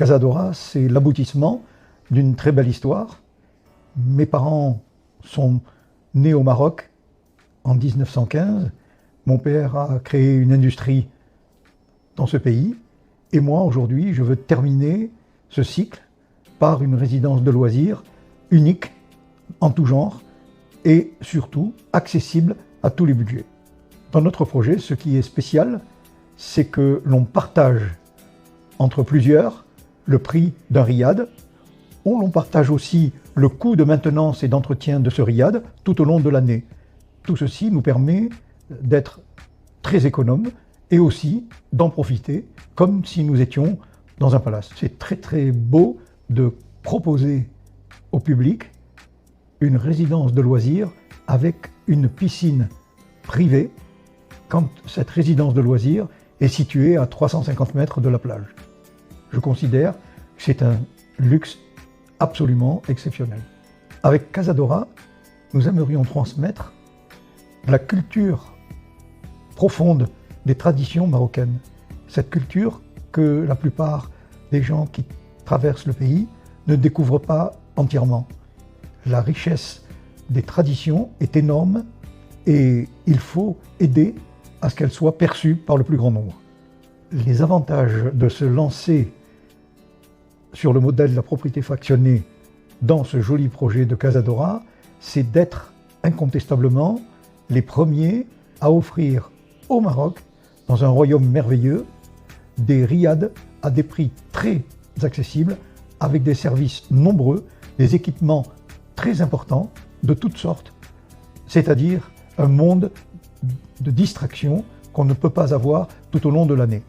Casadora, c'est l'aboutissement d'une très belle histoire. Mes parents sont nés au Maroc en 1915. Mon père a créé une industrie dans ce pays. Et moi, aujourd'hui, je veux terminer ce cycle par une résidence de loisirs unique en tout genre et surtout accessible à tous les budgets. Dans notre projet, ce qui est spécial, c'est que l'on partage entre plusieurs le prix d'un riad. On partage aussi le coût de maintenance et d'entretien de ce riad tout au long de l'année. Tout ceci nous permet d'être très économes et aussi d'en profiter comme si nous étions dans un palace. C'est très très beau de proposer au public une résidence de loisirs avec une piscine privée quand cette résidence de loisirs est située à 350 mètres de la plage. Je considère que c'est un luxe absolument exceptionnel. Avec Casadora, nous aimerions transmettre la culture profonde des traditions marocaines. Cette culture que la plupart des gens qui traversent le pays ne découvrent pas entièrement. La richesse des traditions est énorme et il faut aider à ce qu'elle soit perçue par le plus grand nombre. Les avantages de se lancer sur le modèle de la propriété fractionnée dans ce joli projet de Casadora, c'est d'être incontestablement les premiers à offrir au Maroc, dans un royaume merveilleux, des riads à des prix très accessibles, avec des services nombreux, des équipements très importants de toutes sortes, c'est-à-dire un monde de distraction qu'on ne peut pas avoir tout au long de l'année.